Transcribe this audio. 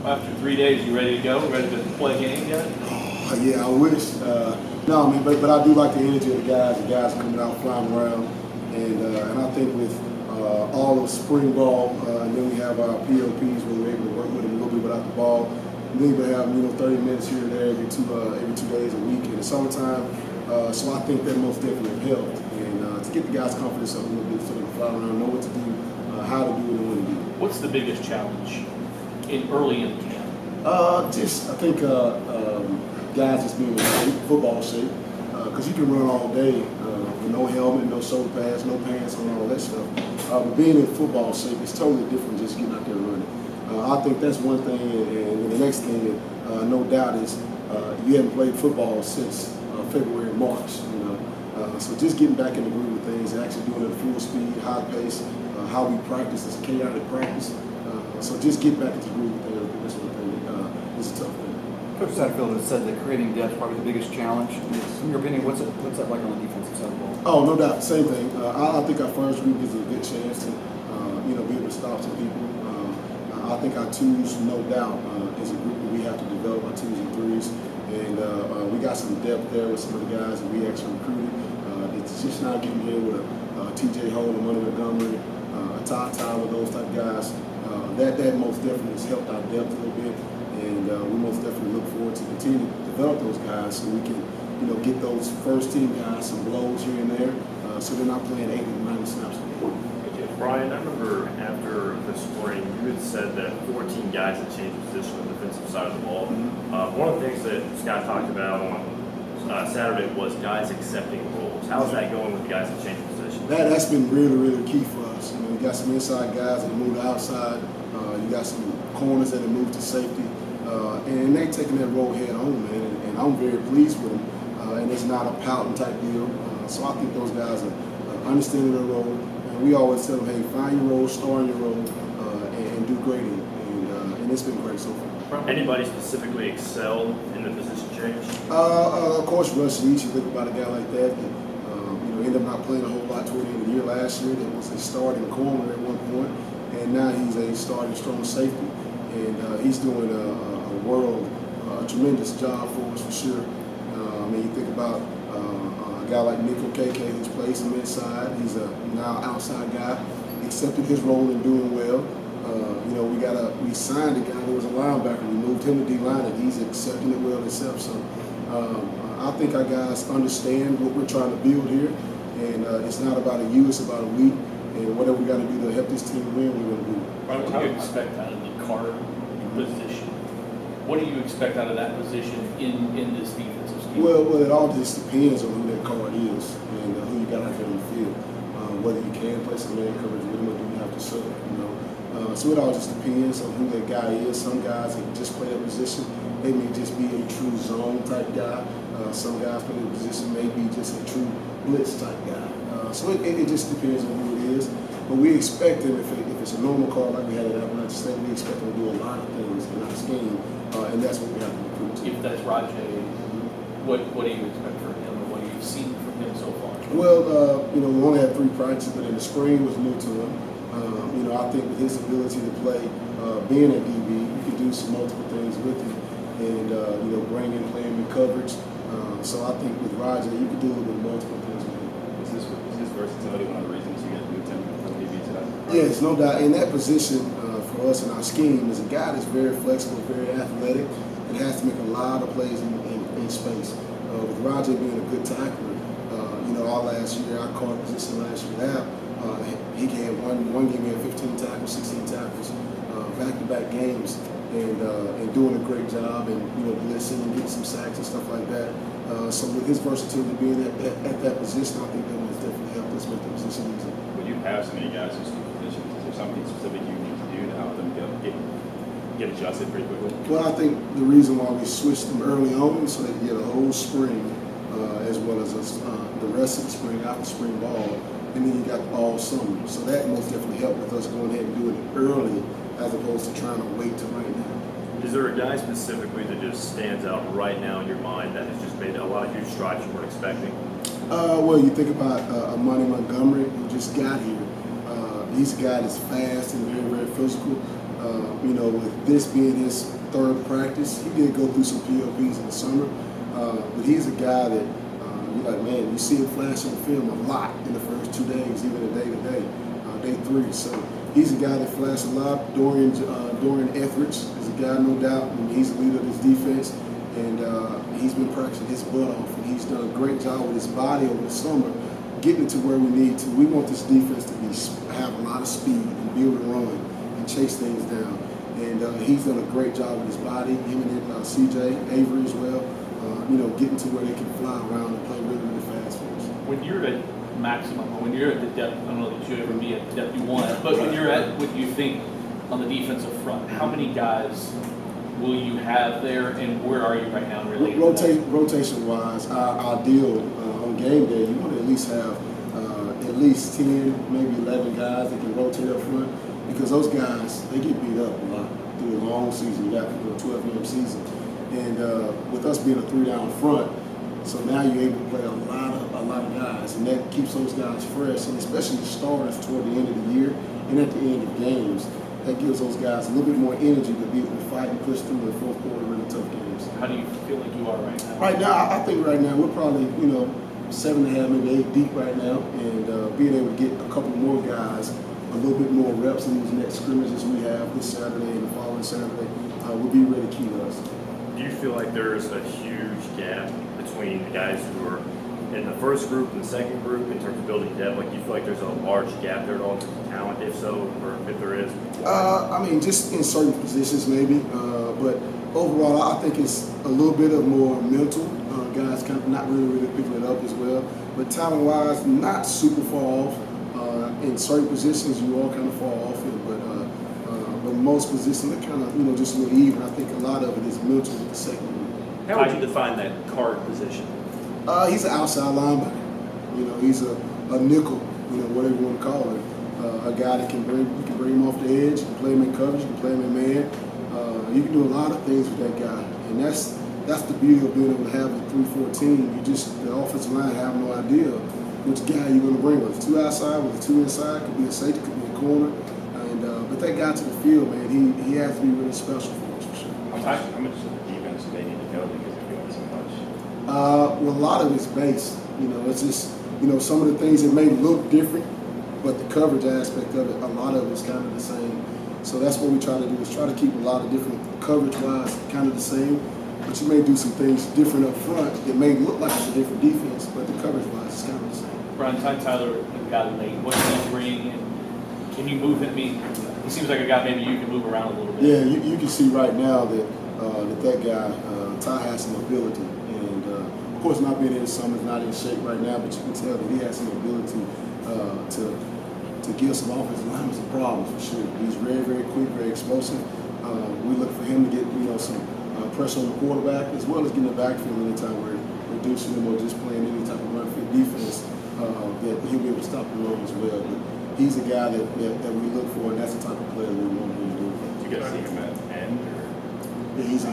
After 3 days, you ready to go? Ready to play a game yet? Yeah, I wish. No, man, but I do like the energy of the guys. The guys coming out, flying around, and I think with all of spring ball, and then we have our PLPs where we're able to work with them a little bit without the ball. And then we have 30 minutes here and there every 2 days a week in the summertime. So I think that most definitely helped, and to get the guys' confidence up a little bit so they can fly around, know what to do, how to do it, and when to do it. What's the biggest challenge early in camp? I think guys just being in football shape, because you can run all day with no helmet, no shoulder pads, no pants on, all that stuff. But being in football shape is totally different than just getting out there running. I think that's one thing, and the next thing, no doubt, is you haven't played football since February and March. So just getting back in the groove of things, and actually doing it at full speed, high pace, how we practice is chaotic practice. So just get back into the groove of things. That's one thing that is a tough thing. Coach Satterfield has said that creating depth is probably the biggest challenge. In your opinion, what's that like on the defensive side of the ball? Oh, no doubt. Same thing. I think our first group gives us a good chance to, be able to stop some people. I think our twos, no doubt, is a group that we have to develop our twos and threes. And we got some depth there with some of the guys that we actually recruited. It's just not getting here with a TJ Hole, a Money Montgomery, a Todd Tyler, those type of guys. That most definitely has helped our depth a little bit. And we most definitely look forward to continue to develop those guys so we can, get those first team guys some blows here and there, so they're not playing 80 to 90 snaps a game. Brian, I remember after the spring, you had said that 14 guys had changed position on the defensive side of the ball. One of the things that Scott talked about on Saturday was guys accepting roles. How's that going with the guys that changed position? That's been really, really key for us. You got some inside guys that moved outside. You got some corners that have moved to safety. And they taking that role head on, man. And I'm very pleased with them. And it's not a pouting type deal. So I think those guys are understanding their role. And we always tell them, hey, find your role, star in your role, and do great in it. And it's been great so far. Anybody specifically excel in the position change? Of course, Russ Leach. You think about a guy like that ended up not playing a whole lot toward the end of the year last year. That was a starting corner at one point. And now he's a starting strong safety. And he's doing a tremendous job for us for sure. You think about a guy like Nick Okeke, who's played some inside. He's a now outside guy, accepted his role and doing well. We signed a guy who was a linebacker. We moved him to D-line, and he's accepting it well himself. So I think our guys understand what we're trying to build here, and it's not about a you, it's about a we. And whatever we got to do to help this team win, we're going to do. What do you expect out of the card position? What do you expect out of that position in this defensive scheme? Well, it all just depends on who that card is and who you got out there on the field. Whether you can play some man coverage with them or do you have to sub, So it all just depends on who that guy is. Some guys that just play that position, they may just be a true zone type guy. Some guys play that position may be just a true blitz type guy. So it just depends on who it is. But we expect him, if it's a normal card like we had at Appalachian State, we expect him to do a lot of things in our scheme, and that's what we have to recruit to. If that's Rajay, what do you expect from him, or what have you seen from him so far? Well, we only had 3 practices, but in the spring was new to him. I think with his ability to play, being an EB, you can do some multiple things with him, and bring in playing in coverage. So I think with Rajay, you can do it with multiple things with him. Is this versatility one of the reasons you get moved him from DB to that? Yes, no doubt. In that position for us in our scheme is a guy that's very flexible, very athletic, and has to make a lot of plays in space. With Rajay being a good tackler, our last year, our card position last year, he had one game he had 15 tackles, 16 tackles, back-to-back games, and doing a great job, and blitzing and getting some sacks and stuff like that. So with his versatility being at that position, I think that will definitely help us make the position easier. When you have so many guys in switch positions, is there something specific you need to do to help them get adjusted pretty quickly? Well, I think the reason why we switched them early on so they could get a whole spring, as well as the rest of the spring after spring ball, and then you got all summer. So that most definitely helped with us going ahead and doing it early, as opposed to trying to wait till right now. Is there a guy specifically that just stands out right now in your mind that has just made a lot of huge strides you weren't expecting? Well, you think about Money Montgomery, who just got here. He's a guy that's fast and very, very physical. You know, with this being his third practice, he did go through some PLPs in the summer, but he's a guy that you're like, man, you see him flash on film a lot in the first 2 days, even a day to day, day 3. So he's a guy that flashed a lot. Dorian Etheridge is a guy, no doubt. I mean, he's the leader of this defense, and he's been practicing his butt off, and he's done a great job with his body over the summer, getting it to where we need to. We want this defense to have a lot of speed and be able to run and chase things down. And he's done a great job with his body. Him and CJ Avery as well. You know, getting to where they can fly around and play really, really fast for us. When you're at maximum, or when you're at the depth, I don't know that you ever be at the depth you want, but when you're at what you think on the defensive front, how many guys will you have there, and where are you right now related to that? Rotation-wise, our deal on game day, you want to at least have at least 10, maybe 11 guys that can rotate up front, because those guys, they get beat up a lot through a long season. You got a 12-game season. And with us being a 3-down front, so now you're able to play a lot of guys, and that keeps those guys fresh, and especially the starters toward the end of the year and at the end of games. That gives those guys a little bit more energy to be able to fight and push through the fourth quarter really tough games. How do you feel like you are right now? Right now, I think right now we're probably 7.5, maybe 8 deep right now, and being able to get a couple more guys a little bit more reps in these next scrimmages we have this Saturday and the following Saturday will be really key to us. Do you feel like there's a huge gap between the guys who are in the first group and the second group in terms of building depth? Like, do you feel like there's a large gap there at all in terms of talent? If so, or if there is? I mean, just in certain positions maybe, but overall, I think it's a little bit of more mental. Guys kind of not really picking it up as well. But talent-wise, not super far off. In certain positions, you all kind of fall off it, but most positions are kind of just a little even. I think a lot of it is mental with the second group. How would you define that guard position? He's an outside linebacker. He's a nickel. Whatever you want to call it. A guy that you can bring him off the edge, you can play him in coverage, you can play him in man. You can do a lot of things with that guy, and that's the beauty of being able to have a 3-4 the offensive line have no idea which guy you're going to bring. With 2 outside, with 2 inside, could be a safety, could be a corner, but that guy to the field, man, he has to be really special for us for sure. How much of the defense do they need to go because they're doing so much? Well, a lot of it's base. It's just some of the things that may look different, but the coverage aspect of it, a lot of it's kind of the same. So that's what we try to do, is try to keep a lot of different coverage-wise kind of the same, but you may do some things different up front. It may look like it's a different defense, but the coverage-wise is kind of the same. Brian, Ty Tyler got late. What can he bring, and can you move him? I mean, he seems like a guy maybe you can move around a little bit. Yeah, you can see right now that guy, Ty, has some ability. And, of course, not being in the summer, not in shape right now, but you can tell that he has some ability to give some offensive linemen some problems for sure. He's very, very quick, very explosive. We look for him to get some pressure on the quarterback, as well as getting the backfield anytime we're reducing him or just playing any type of run fit defense, that he'll be able to stop the run as well. But he's a guy that we look for, and that's the type of player we want him to do. Do you get to see him at end? Or? Yeah, he's a